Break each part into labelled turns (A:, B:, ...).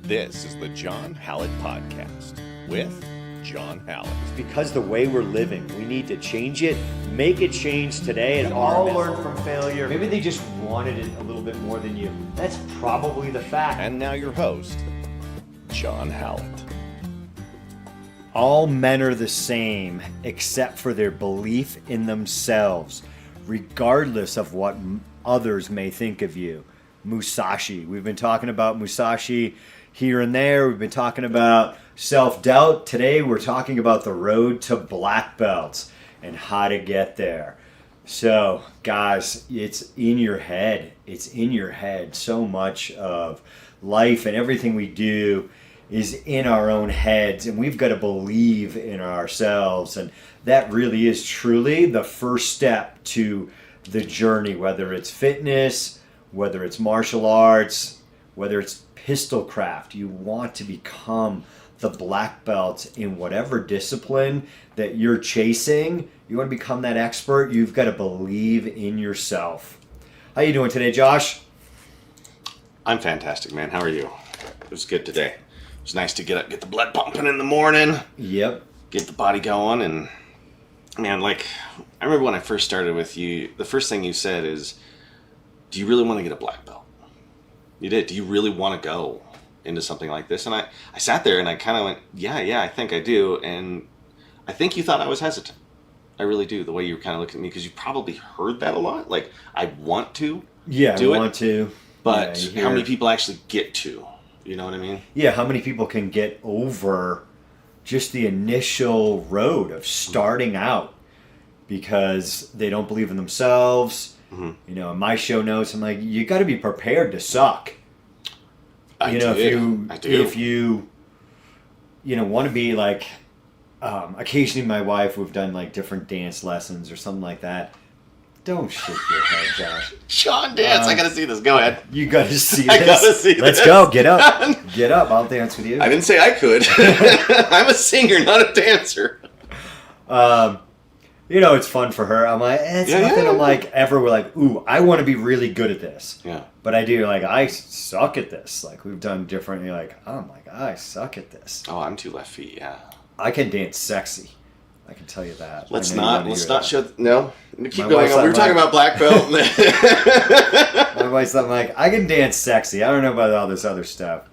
A: This is the John Hallett Podcast with John Hallett.
B: Because the way we're living, we need to change it, make it change today. And all learn from failure. Maybe they just wanted it a little bit more than you. That's probably the fact.
A: And now your host, John Hallett.
B: All men are the same except for their belief in themselves, regardless of what others may think of you. Musashi. We've been talking about Musashi here and there. We've been talking about self-doubt. Today we're talking about the road to black belts and how to get there. So, guys, it's in your head. It's in your head. So much of life and everything we do is in our own heads, and we've got to believe in ourselves. And that really is truly the first step to the journey, whether it's fitness, whether it's martial arts, whether it's pistol craft. You want to become the black belt in whatever discipline that you're chasing. You want to become that expert. You've got to believe in yourself. How you doing today, Josh?
C: I'm fantastic, man. How are you? It was good today. It was nice to get up, get the blood pumping in the morning.
B: Yep.
C: Get the body going. And man, like, I remember when I first started with you, the first thing you said is, do you really want to get a black belt? You did. Do you really want to go into something like this? And I sat there and I kind of went, yeah, I think I do. And I think you thought I was hesitant. I really do. The way you were kind of looking at me, because you probably heard that a lot. Like, I want to do
B: I want to.
C: But how many people actually get to? You know what I mean?
B: Yeah, how many people can get over just the initial road of starting out because they don't believe in themselves? Mm-hmm. You know, in my show notes, I'm like, you got to be prepared to suck.
C: I do.
B: If you want to be like, occasionally my wife, we've done like different dance lessons or something like that. Don't shake your head, Josh.
C: Sean, dance. I gotta see this. Go ahead.
B: You gotta see this.
C: I gotta see this.
B: Let's go. Get up. Get up. I'll dance with you.
C: I didn't say I could. I'm a singer, not a dancer.
B: It's fun for her. I'm like, it's nothing. I'm like, ever we're like, ooh, I want to be really good at this.
C: Yeah.
B: But I do, like, I suck at this. Like, we've done different, you're like, oh my God, I suck at this.
C: Oh, I'm too left feet, yeah.
B: I can dance sexy. I can tell you that.
C: Let's not show, keep
B: My
C: going on. We were talking about black belt.
B: My wife's like, I can dance sexy. I don't know about all this other stuff.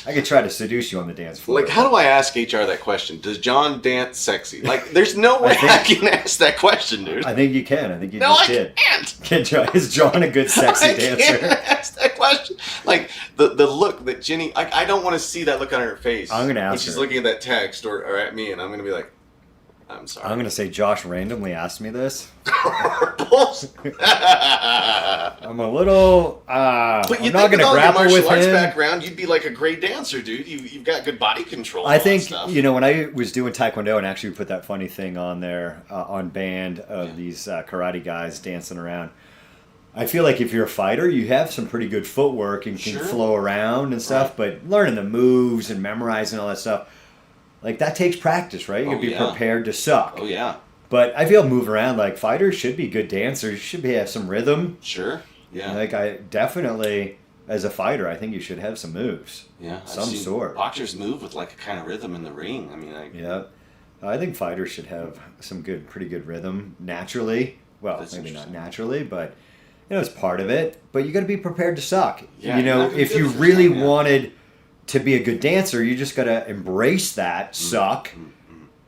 B: I could try to seduce you on the dance floor.
C: Like, how do I ask HR that question? Does John dance sexy? Like, there's no way I can ask that question, dude.
B: I think you can. I think you just did.
C: Can't.
B: Is John a good sexy dancer?
C: I can't ask that question. Like, the look that Jenny, I don't want to see that look on her face.
B: I'm going to ask her.
C: When she's looking at that text or at me, and I'm going to be like, I'm sorry.
B: I'm going to say Josh randomly asked me this. I'm a little,
C: but
B: I'm not going to grapple with
C: arts
B: him.
C: Background, you'd be like a great dancer, dude. You've got good body control.
B: I think, when I was doing Taekwondo and actually put that funny thing on there, on band of these karate guys dancing around, I feel like if you're a fighter, you have some pretty good footwork and can flow around and stuff, but learning the moves and memorizing all that stuff, like, that takes practice, right? You can be prepared to suck.
C: Oh, yeah.
B: But I feel moving around, like, fighters should be good dancers. Should have some rhythm.
C: Sure, yeah.
B: Like, I definitely, as a fighter, I think you should have some moves.
C: Yeah.
B: Some sort.
C: Boxers move with, like, a kind of rhythm in the ring. I mean,
B: yeah. I think fighters should have some pretty good rhythm naturally. Well, maybe not naturally, but, it's part of it. But you got to be prepared to suck.
C: Yeah,
B: if you really wanted to be a good dancer, you just got to embrace that suck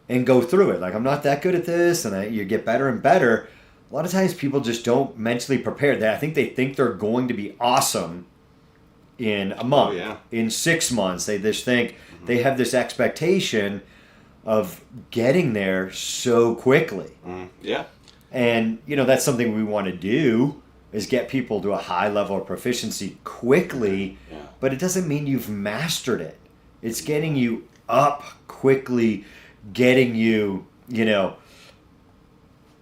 B: and go through it. Like, I'm not that good at this, and you get better and better. A lot of times people just don't mentally prepare that. I think they think they're going to be awesome in a month, in 6 months. They just think they have this expectation of getting there so quickly.
C: Yeah.
B: And, that's something we want to do, is get people to a high level of proficiency quickly, but it doesn't mean you've mastered it. It's getting you up quickly, getting you,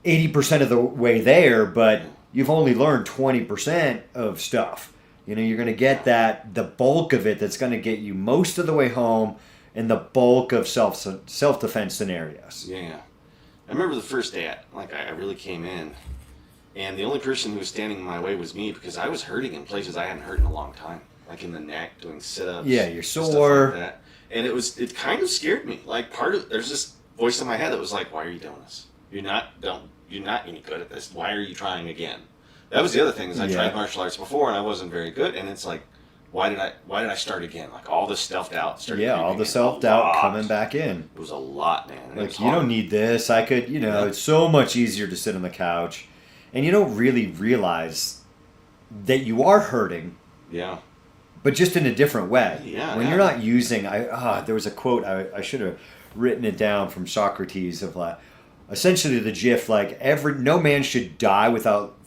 B: 80% of the way there, but you've only learned 20% of stuff. You're going to get the bulk of it that's going to get you most of the way home and the bulk of self-defense scenarios.
C: Yeah. I remember the first day, I really came in, and the only person who was standing in my way was me, because I was hurting in places I hadn't hurt in a long time. like in the neck, doing sit-ups.
B: Yeah, you're
C: stuff
B: sore.
C: like that. And it kind of scared me. Like there's this voice in my head that was like, why are you doing this? You're not any good at this. Why are you trying again? That was the other thing, is I tried martial arts before and I wasn't very good, and it's like, why did I start again? Like all this self-doubt started.
B: Yeah, all the self-doubt coming back in.
C: It was a lot, man.
B: Like, you don't need this. I could, it's so much easier to sit on the couch. And you don't really realize that you are hurting.
C: Yeah.
B: But just in a different way.
C: Yeah.
B: When you're not using, there was a quote, I should have written it down, from Socrates, of like, essentially the gif, like, no man should die without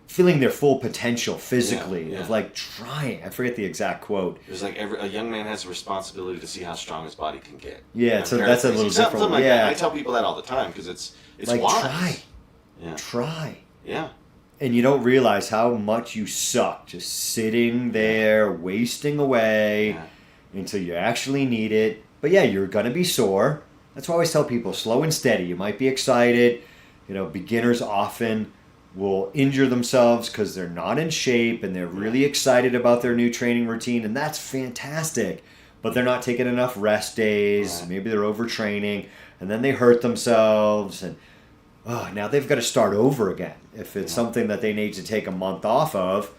B: feeling their full potential physically, of like trying. I forget the exact quote.
C: It was like a young man has a responsibility to see how strong his body can get.
B: Yeah, so that's a little different.
C: Something like that. I tell people that all the time because it's
B: like,
C: wise.
B: Try.
C: Yeah.
B: Try.
C: Yeah.
B: And you don't realize how much you suck just sitting there wasting away until you actually need it. But yeah, you're going to be sore. That's why I always tell people, slow and steady. You might be excited. Beginners often will injure themselves because they're not in shape and they're really excited about their new training routine, and that's fantastic. But they're not taking enough rest days. Right. Maybe they're overtraining, and then they hurt themselves, and now they've got to start over again. If it's something that they need to take a month off of,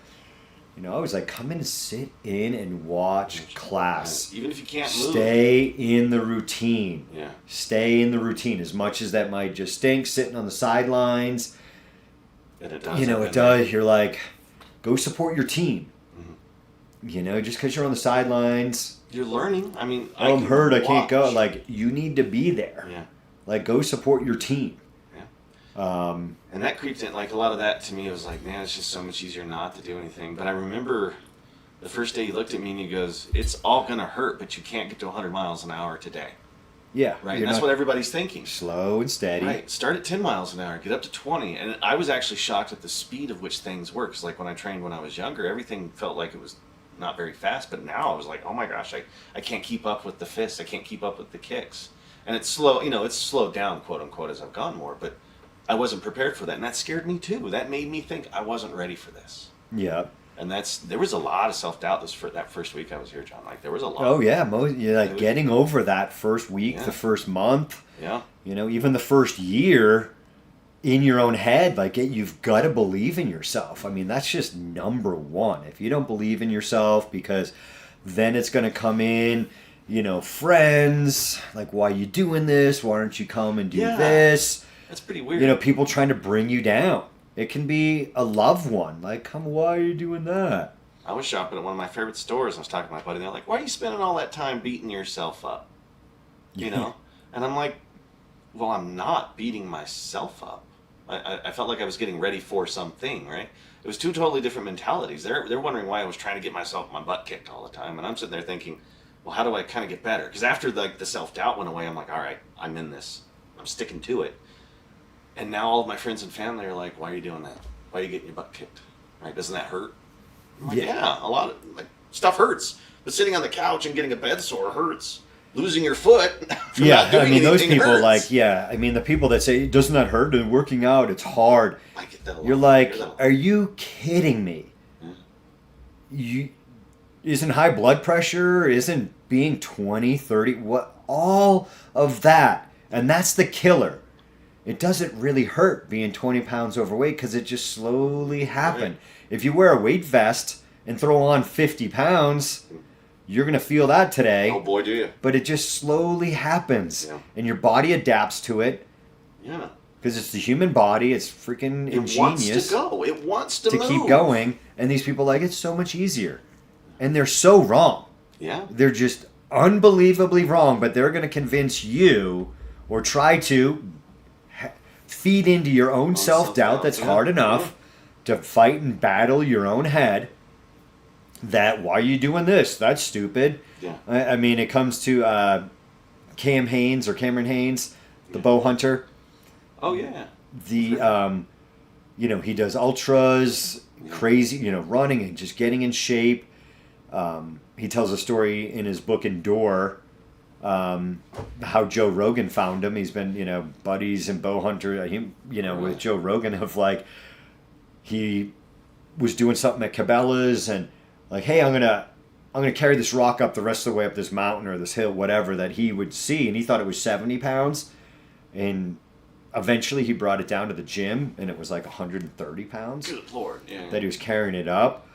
B: I was like, come in and sit in and watch class.
C: Even if you can't move.
B: Stay in the routine.
C: Yeah.
B: Stay in the routine, as much as that might just stink, sitting on the sidelines.
C: And it does.
B: It does. You're like, go support your team. Mm-hmm. Just because you're on the sidelines.
C: You're learning. I mean,
B: I'm hurt, I can't go. Like, you need to be there.
C: Yeah.
B: Like, go support your team.
C: And that creeped in, like, a lot of that to me was like, man, it's just so much easier not to do anything. But I remember the first day he looked at me and he goes, it's all going to hurt, but you can't get to 100 miles an hour today.
B: Yeah.
C: Right? And that's what everybody's thinking.
B: Slow and steady.
C: Right. Start at 10 miles an hour, get up to 20. And I was actually shocked at the speed of which things work. Because, like, when I trained when I was younger, everything felt like it was not very fast. But now I was like, oh my gosh, I can't keep up with the fists. I can't keep up with the kicks. And it's slow, it's slowed down, quote unquote, as I've gone more. But I wasn't prepared for that, and that scared me too. That made me think I wasn't ready for this.
B: Yeah.
C: And there was a lot of self-doubt that first week I was here, John. Like, there was a lot.
B: Oh yeah, getting over that first week, the first month.
C: Yeah.
B: Even the first year in your own head, like, you've got to believe in yourself. I mean, that's just number one. If you don't believe in yourself, because then it's going to come in, friends, like, why are you doing this? Why don't you come and do this?
C: That's pretty weird.
B: People trying to bring you down. It can be a loved one. Like, why are you doing that?
C: I was shopping at one of my favorite stores. I was talking to my buddy, and they're like, why are you spending all that time beating yourself up? And I'm like, well, I'm not beating myself up. I felt like I was getting ready for something, right? It was two totally different mentalities. They're wondering why I was trying to get my butt kicked all the time. And I'm sitting there thinking, well, how do I kind of get better? Because after, like, the self-doubt went away, I'm like, all right, I'm in this. I'm sticking to it. And now all of my friends and family are like, why are you doing that? Why are you getting your butt kicked? Right? Doesn't that hurt? I'm like, yeah, a lot of stuff hurts. But sitting on the couch and getting a bed sore hurts. Losing your foot.
B: Yeah, I mean, those people
C: hurts.
B: the people that say, doesn't that hurt? And working out, it's hard.
C: I get that a lot.
B: You're like, are you kidding me? Isn't high blood pressure, isn't being 20, 30, all of that. And that's the killer. It doesn't really hurt being 20 pounds overweight because it just slowly happened. Right. If you wear a weight vest and throw on 50 pounds, you're going to feel that today.
C: Oh boy, do you.
B: But it just slowly happens. Yeah. And your body adapts to it.
C: Yeah.
B: Because it's the human body. It's freaking ingenious.
C: It wants to go. It wants to move.
B: keep going. And these people it's so much easier. And they're so wrong.
C: Yeah.
B: They're just unbelievably wrong. But they're going to convince you or try to feed into your own self-doubt that's hard enough to fight and battle your own head. That, why are you doing this? That's stupid.
C: Yeah.
B: I mean, it comes to Cameron Haynes, the bow hunter.
C: Oh, yeah.
B: The, he does ultras, crazy, running and just getting in shape. He tells a story in his book, Endure, how Joe Rogan found him. He's been, buddies and bow hunter, with Joe Rogan of he was doing something at Cabela's and like, hey, I'm gonna carry this rock up the rest of the way up this mountain or this hill, whatever that he would see, and he thought it was 70 pounds, and eventually he brought it down to the gym, and it was like 130 pounds.
C: Good Lord, yeah.
B: That he was carrying it up.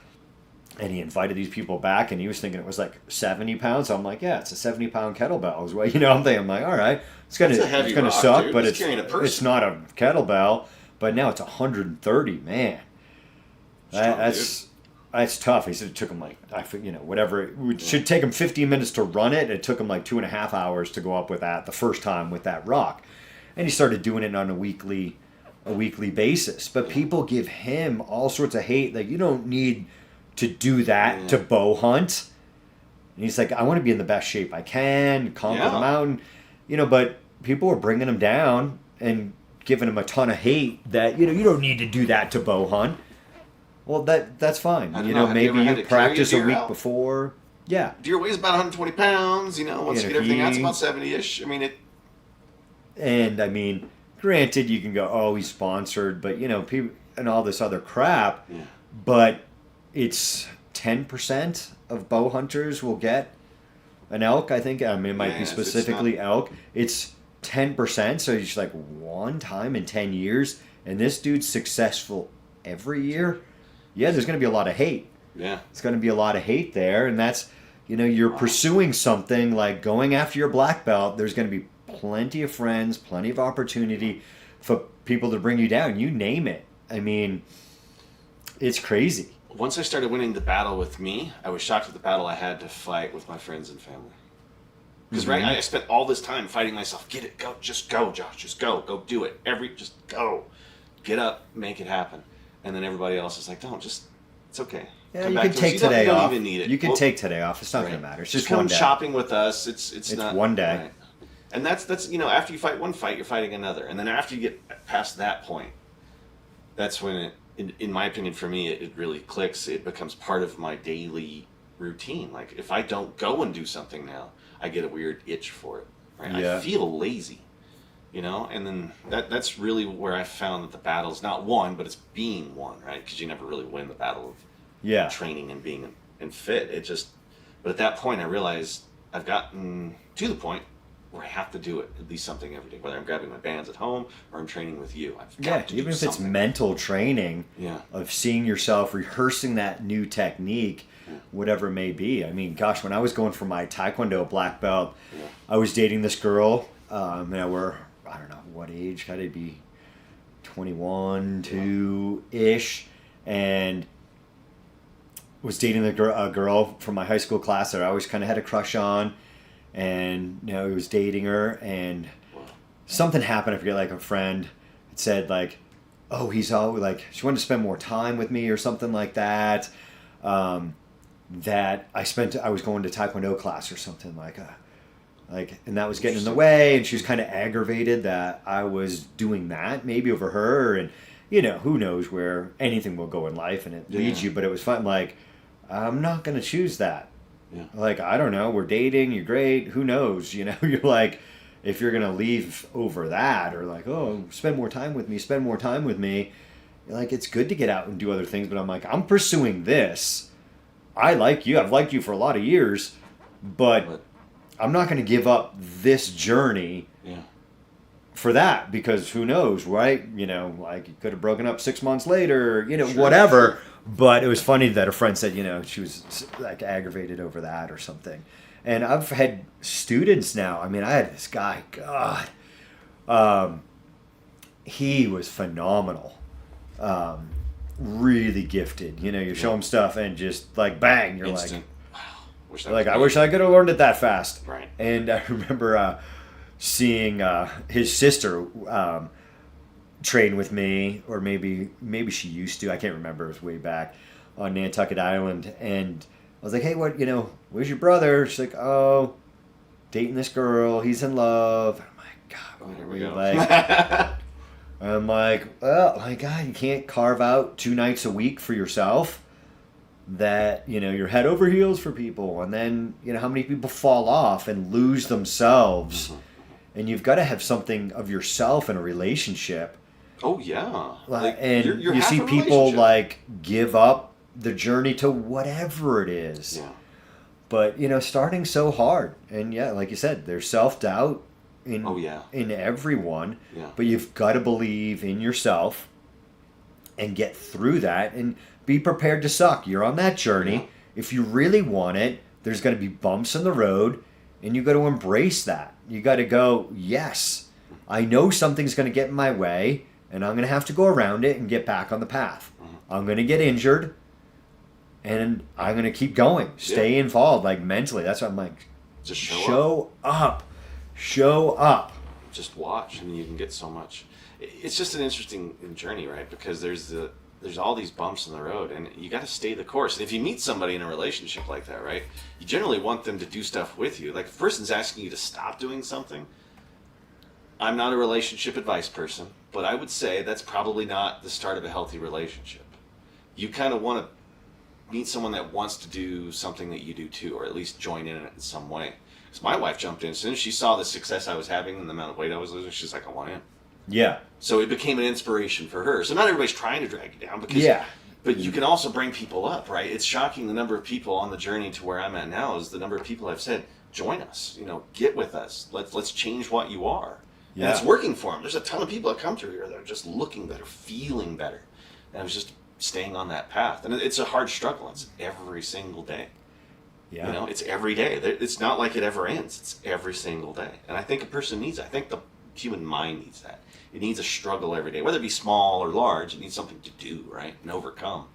B: And he invited these people back, and he was thinking it was like 70 pounds. So I'm like, yeah, it's a 70-pound kettlebell. Is what, I'm thinking. I'm like, all right, it's gonna suck,
C: dude.
B: but
C: It's
B: not a kettlebell. But now it's 130, man. That's tough. He said it took him like whatever. It should take him 15 minutes to run it. It took him like 2.5 hours to go up with that the first time with that rock, and he started doing it on a weekly basis. But people give him all sorts of hate. Like, you don't need to do that to bow hunt. And he's like, I want to be in the best shape I can, conquer the mountain, but people were bringing him down and giving him a ton of hate that, you don't need to do that to bow hunt. Well, that's fine. Maybe you practice a week before. Yeah.
C: Deer weighs about 120 pounds, once you get everything out, it's about 70-ish.
B: And granted, you can go, oh, he's sponsored, but, people and all this other crap.
C: Yeah.
B: But it's 10% of bow hunters will get an elk, I think. It might be specifically elk. It's 10%, so it's like one time in 10 years, and this dude's successful every year. Yeah, there's going to be a lot of hate.
C: Yeah.
B: It's going to be a lot of hate there, and that's, you're pursuing something like going after your black belt. There's going to be plenty of friends, plenty of opportunity for people to bring you down. You name it. It's crazy.
C: Once I started winning the battle with me, I was shocked at the battle I had to fight with my friends and family. Because I spent all this time fighting myself. Get it, go, just go, Josh, just go do it. Just go, get up, make it happen. And then everybody else is like, it's okay.
B: Yeah, you can take today off.
C: Even need it.
B: You can take today off. It's not going to matter. It's just one day.
C: Come shopping with us. It's not
B: one day.
C: Right. And that's after you fight one fight, you're fighting another. And then after you get past that point, that's when it, in my opinion, for me, it really clicks. It becomes part of my daily routine. Like, if I don't go and do something now, I get a weird itch for it. Right? Yeah. I feel lazy, and then that's really where I found that the battle's not won, but it's being won, right? Because you never really win the battle of training and being and fit. But at that point, I realized I've gotten to the point where I have to do it, at least something every day, whether I'm grabbing my bands at home or I'm training with you.
B: Even if it's mental training of seeing yourself, rehearsing that new technique, whatever it may be. Gosh, when I was going for my Taekwondo black belt, I was dating this girl, and we're, I don't know, what age? Had to be 21, 2-ish, and was dating a girl from my high school class that I always kind of had a crush on. And he was dating her, and something happened. I forget, like a friend had said, like, oh, he's all like, she wanted to spend more time with me or something like that. That I was going to Taekwondo class or something and that was getting in the way, and she was kind of aggravated that I was doing that maybe over her, and who knows where anything will go in life, and it leads you. But it was fun. Like, I'm not going to choose that. Yeah. Like, I don't know, we're dating, you're great, who knows, you're like, if you're going to leave over that, or like, oh, spend more time with me, you're like, it's good to get out and do other things, but I'm like, I'm pursuing this. I like you, I've liked you for a lot of years, but I'm not going to give up this journey for that, because who knows, right? Like, you could have broken up 6 months later, whatever. But it was funny that a friend said, she was like aggravated over that or something. And I've had students now. I had this guy, God, he was phenomenal. Really gifted. You show him stuff and just like, bang, you're
C: instant.
B: Like, I wish I could have learned it that fast.
C: Right.
B: And I remember seeing his sister train with me, or maybe she used to, I can't remember, it was way back on Nantucket Island, and I was like, hey, where's your brother? She's like, oh, dating this girl, he's in love. And I'm like, God, what are we like? I'm like, well, my God, you can't carve out 2 nights a week for yourself that, you're head over heels for people, and then, how many people fall off and lose themselves, and you've got to have something of yourself in a relationship.
C: Oh, yeah.
B: And you see people like give up the journey to whatever it is.
C: Yeah.
B: But, starting so hard. And yeah, like you said, there's self-doubt in in everyone.
C: Yeah.
B: But you've got to believe in yourself and get through that and be prepared to suck. You're on that journey.
C: Yeah.
B: If you really want it, there's going to be bumps in the road, and you got to embrace that. You got to go, yes, I know something's going to get in my way, and I'm going to have to go around it and get back on the path. I'm going to get injured, and I'm going to keep going. Stay involved, like mentally. That's what I'm like.
C: Just
B: show up. Show up.
C: Just watch, and you can get so much. It's just an interesting journey, right? Because there's all these bumps in the road, and you got to stay the course. And if you meet somebody in a relationship like that, right, you generally want them to do stuff with you. Like if a person's asking you to stop doing something, I'm not a relationship advice person, but I would say that's probably not the start of a healthy relationship. You kind of want to meet someone that wants to do something that you do too, or at least join in it in some way. Because my wife jumped in as soon as she saw the success I was having and the amount of weight I was losing. She's like, I want in.
B: Yeah.
C: So it became an inspiration for her. So not everybody's trying to drag you down, because but you can also bring people up, right? It's shocking the number of people on the journey to where I'm at now is the number of people I've said, join us, get with us. Let's change what you are. Yeah. And it's working for them. There's a ton of people that come through here that are just looking better, feeling better. And I was just staying on that path. And it's a hard struggle. It's every single day.
B: Yeah.
C: It's every day. It's not like it ever ends. It's every single day. And I think a person needs that. I think the human mind needs that. It needs a struggle every day. Whether it be small or large, it needs something to do, right? And overcome.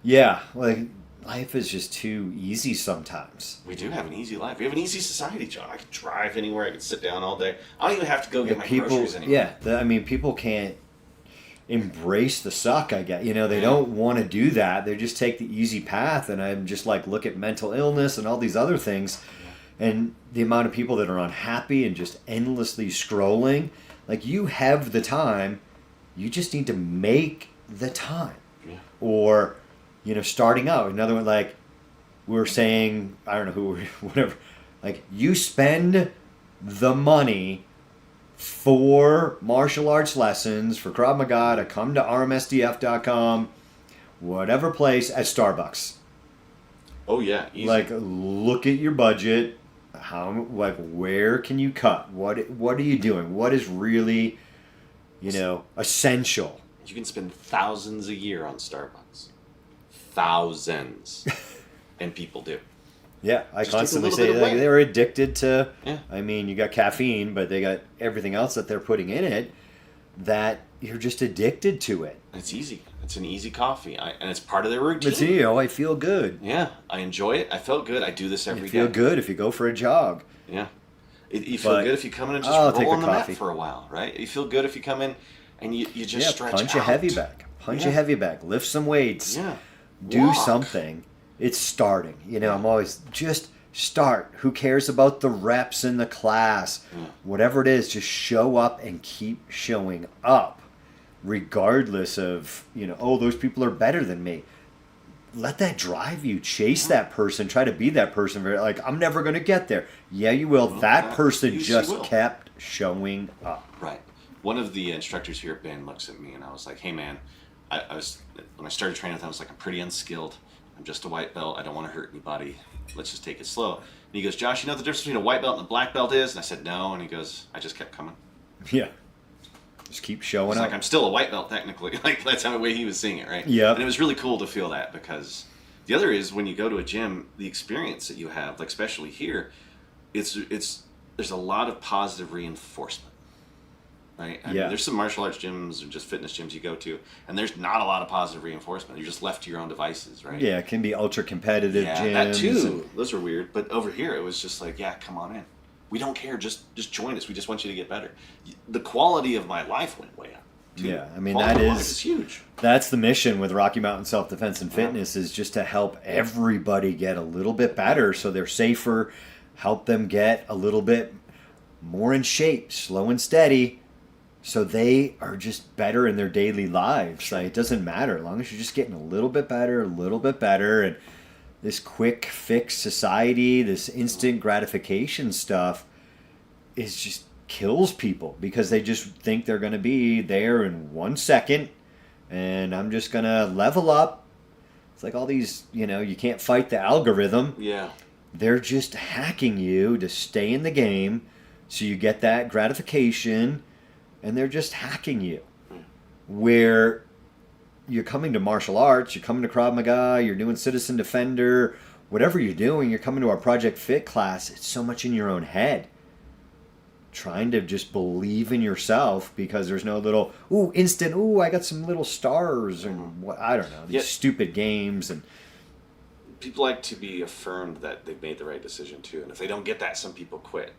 B: Yeah. Like, life is just too easy sometimes.
C: We do have an easy life. We have an easy society, John. I can drive anywhere. I can sit down all day. I don't even have to go get my groceries anymore.
B: Yeah. People can't embrace the suck, I guess. They don't want to do that. They just take the easy path, and I'm just like, look at mental illness and all these other things, and the amount of people that are unhappy and just endlessly scrolling. Like, you have the time, you just need to make the time.
C: Yeah.
B: Or, starting out. Another one, like, we were saying, I don't know who, whatever, like, you spend the money for martial arts lessons, for Krav Maga, to come to rmsdf.com, whatever place, at Starbucks.
C: Oh, yeah. Easy.
B: Like, look at your budget. Where can you cut? What are you doing? What is really, essential?
C: You can spend thousands a year on Starbucks. Thousands. And people do.
B: Yeah, I constantly say they're addicted to, you got caffeine, but they got everything else that they're putting in it, that you're just addicted to it.
C: It's easy. It's an easy coffee. And it's part of their routine.
B: I feel good.
C: Yeah, I enjoy it. I felt good. I do this every day.
B: You feel good if you go for a jog.
C: Yeah. You feel good if you come in and just roll on the mat for a while, right? You feel good if you come in and you just stretch out.
B: Punch a heavy bag. Lift some weights.
C: Yeah.
B: Do something. It's starting. I'm always just start. Who cares about the reps in the class?
C: Yeah.
B: Whatever it is, just show up and keep showing up, regardless of, those people are better than me. Let that drive you. Chase that person. Try to be that person. Like, I'm never going to get there. Yeah, you will. That person just kept showing up.
C: Right. One of the instructors here at Bend looks at me, and I was like, hey, man, when I started training with him, I was like, I'm pretty unskilled. I'm just a white belt. I don't want to hurt anybody. Let's just take it slow. And he goes, Josh, you know what the difference between a white belt and a black belt is? And I said, no. And he goes, I just kept coming.
B: Yeah. Just keep showing up.
C: Like, I'm still a white belt technically. Like, that's how the way he was seeing it, right?
B: Yeah.
C: And it was really cool to feel that, because the other is when you go to a gym, the experience that you have, like especially here, it's there's a lot of positive reinforcement. Right? I mean, there's some martial arts gyms or just fitness gyms you go to, and there's not a lot of positive reinforcement. You're just left to your own devices, right?
B: Yeah, it can be ultra competitive gyms.
C: That too. Those are weird. But over here, it was just like, yeah, come on in. We don't care. Just join us. We just want you to get better. The quality of my life went way up. Too.
B: Yeah, I mean,
C: that is huge.
B: That's the mission with Rocky Mountain Self-Defense and Fitness, is just to help everybody get a little bit better so they're safer, help them get a little bit more in shape, slow and steady, so they are just better in their daily lives. Like, it doesn't matter, as long as you're just getting a little bit better, and this quick fix society, this instant gratification stuff is just kills people, because they just think they're going to be there in 1 second, and I'm just going to level up. It's It's like all these, you can't fight the algorithm.
C: Yeah.
B: They're just hacking you to stay in the game, so you get that gratification, and they're just hacking you. Where you're coming to martial arts, you're coming to Krav Maga, you're doing Citizen Defender, whatever you're doing, you're coming to our Project Fit class, it's so much in your own head. Trying to just believe in yourself, because there's no little, instant, I got some little stars, and what, I don't know, these stupid games. And
C: people like to be affirmed that they've made the right decision too. And if they don't get that, some people quit.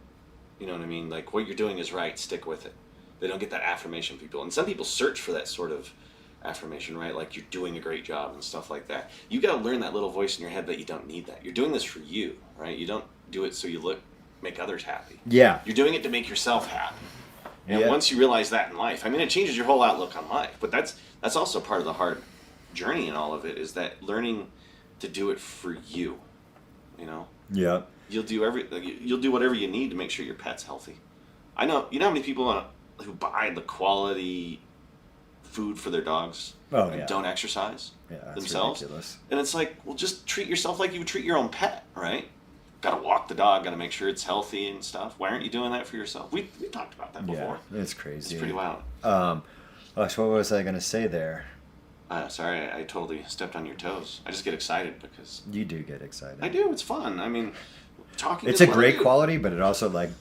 C: You know what I mean? Like, what you're doing is right, stick with it. They don't get that affirmation, people. And some people search for that sort of affirmation, right? Like, you're doing a great job and stuff like that. You got to learn that little voice in your head that you don't need that. You're doing this for you, right? You don't do it so you make others happy.
B: Yeah.
C: You're doing it to make yourself happy. And once you realize that in life, I mean, it changes your whole outlook on life. But that's also part of the hard journey in all of it, is that learning to do it for you.
B: Yeah.
C: You'll do whatever you need to make sure your pet's healthy. I know. You know how many people who buy the quality food for their dogs and don't exercise themselves?
B: Ridiculous.
C: And it's like, well, just treat yourself like you would treat your own pet, right? Got to walk the dog, got to make sure it's healthy and stuff. Why aren't you doing that for yourself? We talked about that before.
B: Yeah, it's crazy.
C: It's pretty wild.
B: What was I going to say there?
C: Sorry, I totally stepped on your toes. I just get excited because...
B: You do get excited.
C: I do. It's fun. I mean, talking
B: It's
C: is
B: a
C: what I
B: great
C: do.
B: quality, but it also
C: Dude,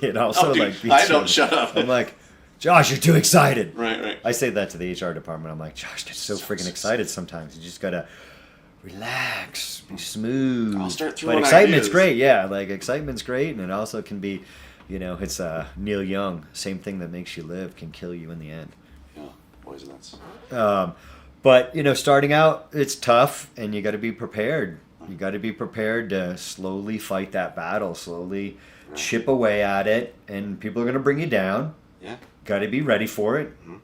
B: beats
C: I don't
B: you.
C: shut up.
B: I'm like, Josh, you're too excited.
C: Right.
B: I say that to the HR department. I'm like, Josh gets so freaking excited sometimes. You just got to relax, be smooth.
C: I'll start throwing
B: But excitement's
C: ideas.
B: great, yeah. Like, excitement's great, and it also can be, it's Neil Young. Same thing that makes you live can kill you in the end.
C: Yeah, boys nuts.
B: But, starting out, it's tough, and you got to be prepared. You got to be prepared to slowly fight that battle, slowly chip away at it, and people are going to bring you down.
C: Yeah.
B: Got to be ready for it.
C: Mm-hmm.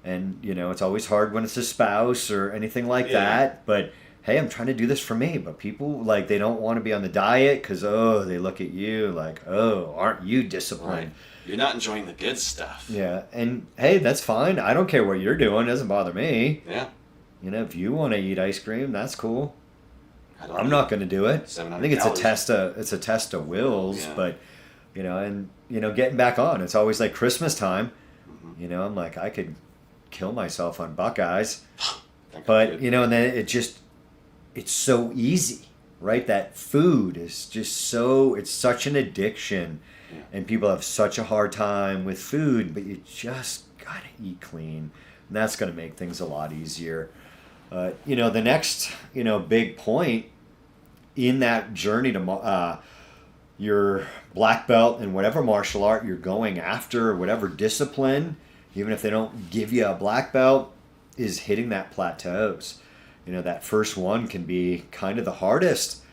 B: And, it's always hard when it's a spouse or anything like that. But, hey, I'm trying to do this for me. But people, they don't want to be on the diet because, they look at you like, aren't you disciplined?
C: Right. You're not enjoying the good stuff.
B: Yeah. And, hey, that's fine. I don't care what you're doing. It doesn't bother me.
C: Yeah.
B: If you want to eat ice cream, that's cool. I'm
C: know.
B: not going to do it.
C: 700
B: I think
C: calories.
B: it's a test of wills.
C: Yeah.
B: But, getting back on. It's always like Christmas time.
C: Mm-hmm.
B: I'm like, I could kill myself on Buckeyes.
C: But
B: And then it's so easy, right? That food is just it's such an addiction.
C: Yeah.
B: And people have such a hard time with food, but you just got to eat clean. And that's going to make things a lot easier. The next, big point in that journey to your black belt in whatever martial art you're going after, whatever discipline, even if they don't give you a black belt, is hitting that plateaus. That first one can be kind of the hardest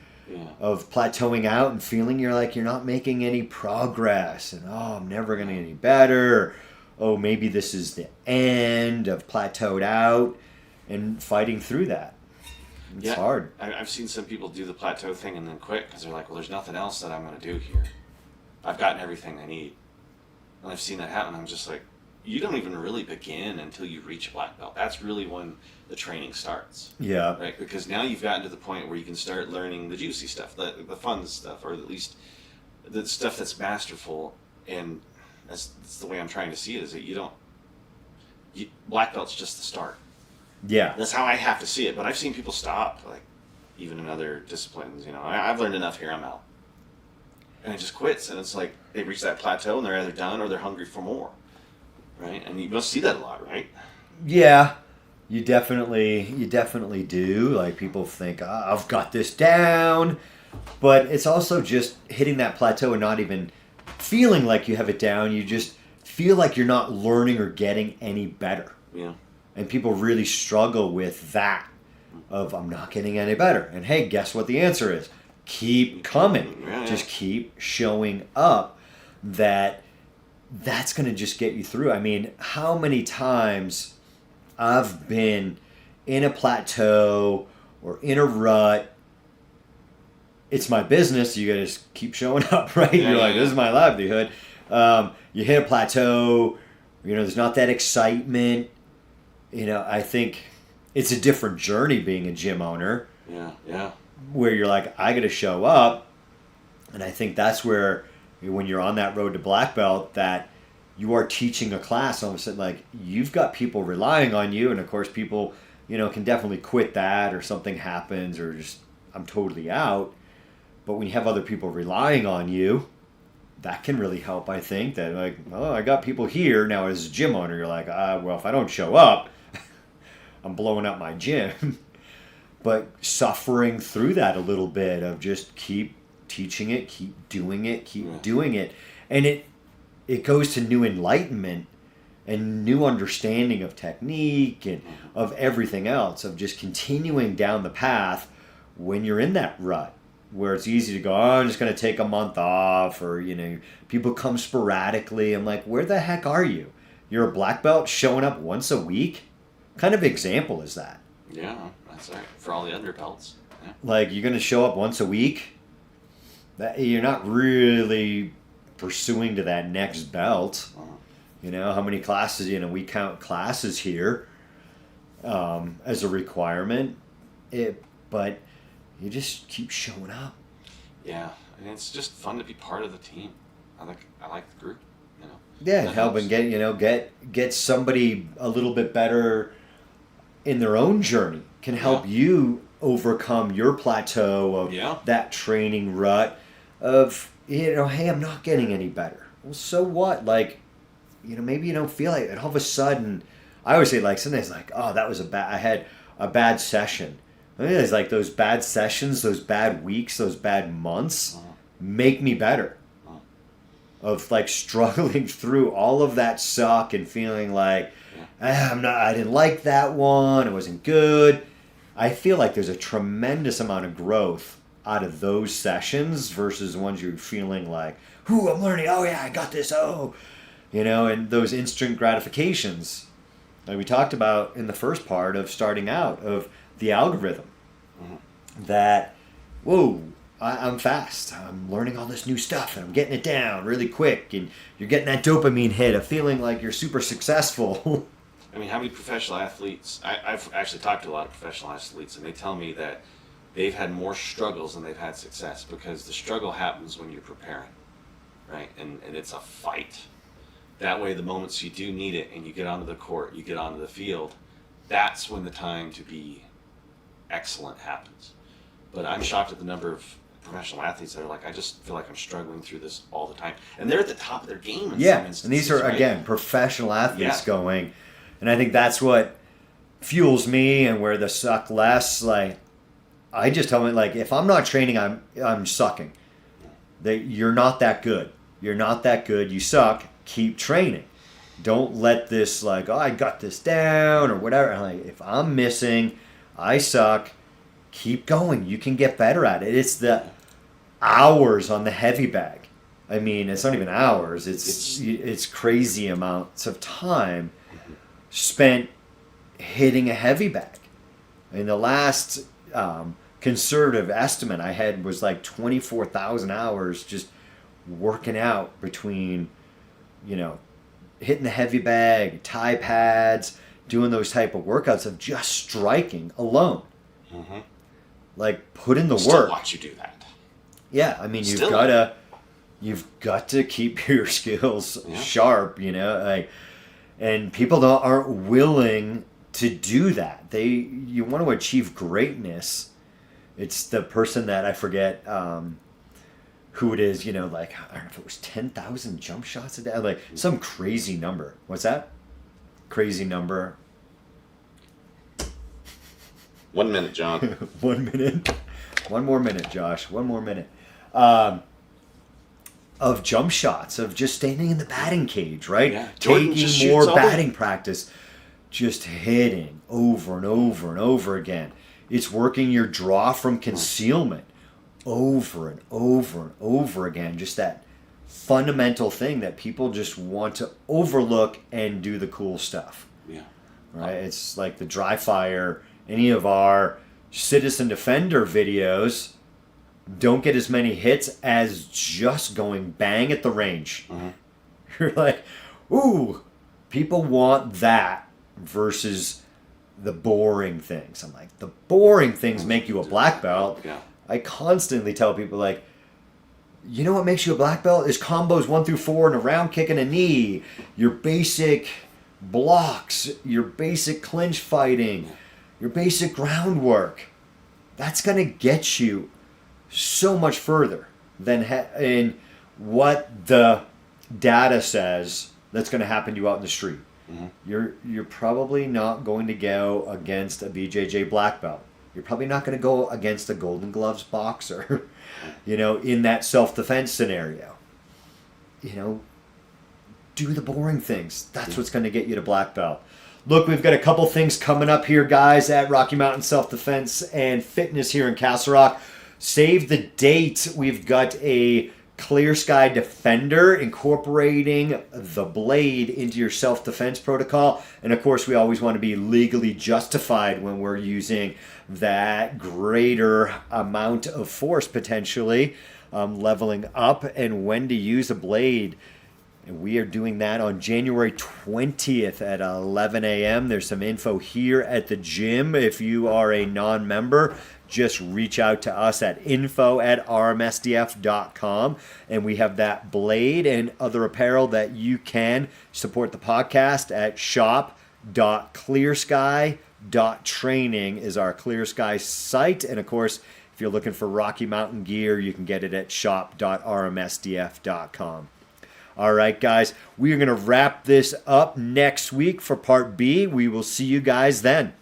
B: of plateauing out and feeling you're not making any progress. And, I'm never going to get any better. Or, maybe this is the end of plateaued out, and fighting through that. It's hard.
C: I've seen some people do the plateau thing and then quit because they're like, well, there's nothing else that I'm going to do here. I've gotten everything I need. And I've seen that happen. I'm just like, you don't even really begin until you reach a black belt. That's really when the training starts.
B: Yeah.
C: Right? Because now you've gotten to the point where you can start learning the juicy stuff, the fun stuff, or at least the stuff that's masterful. And that's the way I'm trying to see it, is that black belt's just the start.
B: Yeah.
C: That's how I have to see it. But I've seen people stop, even in other disciplines. I've learned enough here, I'm out. And it just quits. And it's like they reach that plateau and they're either done or they're hungry for more. Right? And you must see that a lot, right?
B: Yeah. You definitely do. Like, people think, I've got this down. But it's also just hitting that plateau and not even feeling like you have it down. You just feel like you're not learning or getting any better.
C: Yeah.
B: And people really struggle with that of, I'm not getting any better. And hey, guess what the answer is? Keep coming.
C: Yeah.
B: Just keep showing up. That's going to just get you through. I mean, how many times I've been in a plateau or in a rut. It's my business. You got to just keep showing up, right? You're like, this is my livelihood. You hit a plateau. There's not that excitement. I think it's a different journey being a gym owner.
C: Yeah.
B: Where you're like, I got to show up. And I think that's where, when you're on that road to black belt, that you are teaching a class, all of a sudden, like, you've got people relying on you. And of course, people, can definitely quit that, or something happens, or just, I'm totally out. But when you have other people relying on you, that can really help, I think. That, like, oh, I got people here. Now, as a gym owner, you're like, well, if I don't show up, I'm blowing up my gym. But suffering through that a little bit of just keep teaching it, keep doing it, keep doing it. And it goes to new enlightenment and new understanding of technique and of everything else, of just continuing down the path when you're in that rut where it's easy to go, oh, I'm just going to take a month off, or, people come sporadically. I'm like, where the heck are you? You're a black belt showing up once a week? What kind of example is that?
C: Yeah, that's right. For all the underbelts. Yeah.
B: Like, you're going to show up once a week? You're not really pursuing to that next belt. How many classes, we count classes here as a requirement. But you just keep showing up.
C: Yeah, and it's just fun to be part of the team. I like the group,
B: Yeah, and help and get somebody a little bit better in their own journey, can help you overcome your plateau of that training rut of, hey, I'm not getting any better. Well, so what? Like, maybe you don't feel like it. And all of a sudden, I always say, like, sometimes, like, oh, I had a bad session. I mean, it's like those bad sessions, those bad weeks, those bad months make me better. Of, like, struggling through all of that suck and feeling like, I didn't like that one, it wasn't good. I feel like there's a tremendous amount of growth out of those sessions versus ones you're feeling like, ooh, I'm learning, oh yeah, I got this, and those instant gratifications like we talked about in the first part of starting out, of the algorithm. That, whoa, I'm fast, I'm learning all this new stuff and I'm getting it down really quick, and you're getting that dopamine hit of feeling like you're super successful.
C: I mean, how many professional athletes, I've actually talked to a lot of professional athletes, and they tell me that they've had more struggles than they've had success, because the struggle happens when you're preparing, right? And it's a fight. That way, the moments you do need it and you get onto the court, you get onto the field, that's when the time to be excellent happens. But I'm shocked at the number of professional athletes that are like, I just feel like I'm struggling through this all the time. And they're at the top of their game in some instances.
B: And these are, right? Again, professional athletes going. And I think that's what fuels me, and where the suck less. Like, I just tell them, like, if I'm not training, I'm sucking. You're not that good. You're not that good. You suck. Keep training. Don't let this, like, oh, I got this down or whatever. Like, if I'm missing, I suck. Keep going. You can get better at it. It's the hours on the heavy bag. I mean, it's not even hours. It's crazy amounts of time spent hitting a heavy bag. I mean, the last conservative estimate I had was like 24,000 hours just working out between, hitting the heavy bag, tie pads, doing those type of workouts of just striking alone. Mm-hmm. Like, put in the work.
C: Watch you do that.
B: Yeah, I mean, you've got to keep your skills sharp, like, and people aren't willing to do that. You want to achieve greatness. It's the person that I forget who it is, like, I don't know if it was 10,000 jump shots a day, like some crazy number. What's that? Crazy number.
C: 1 minute, John.
B: 1 minute. One more minute, Josh. 1 more minute. Of jump shots, of just standing in the batting cage, right? Yeah. Taking more batting practice, just hitting over and over and over again. It's working your draw from concealment over and over and over again. Just that fundamental thing that people just want to overlook and do the cool stuff.
C: Yeah.
B: Right? It's like the dry fire. Any of our citizen defender videos don't get as many hits as just going bang at the range. Mm-hmm. You're like, ooh, people want that versus the boring things. I'm like, the boring things make you a black belt.
C: Yeah.
B: I constantly tell people, like, you know what makes you a black belt is combos 1 through 4 and a round kick and a knee, your basic blocks, your basic clinch fighting, your basic groundwork. That's going to get you so much further than in what the data says that's going to happen to you out in the street. You're probably not going to go against a BJJ black belt. You're probably not going to go against a Golden Gloves boxer, in that self-defense scenario. Do the boring things. That's what's going to get you to black belt. Look, we've got a couple things coming up here, guys, at Rocky Mountain Self-Defense and Fitness here in Castle Rock. Save the date. We've got a Clear Sky Defender incorporating the blade into your self-defense protocol. And of course, we always want to be legally justified when we're using that greater amount of force, potentially leveling up, and when to use a blade. And we are doing that on January 20th at 11 a.m. There's some info here at the gym. If you are a non-member, just reach out to us at info@rmsdf.com. And we have that blade and other apparel that you can support the podcast at shop.clearsky.training is our Clear Sky site. And of course, if you're looking for Rocky Mountain gear, you can get it at shop.rmsdf.com. All right, guys, we are going to wrap this up next week for part B. We will see you guys then.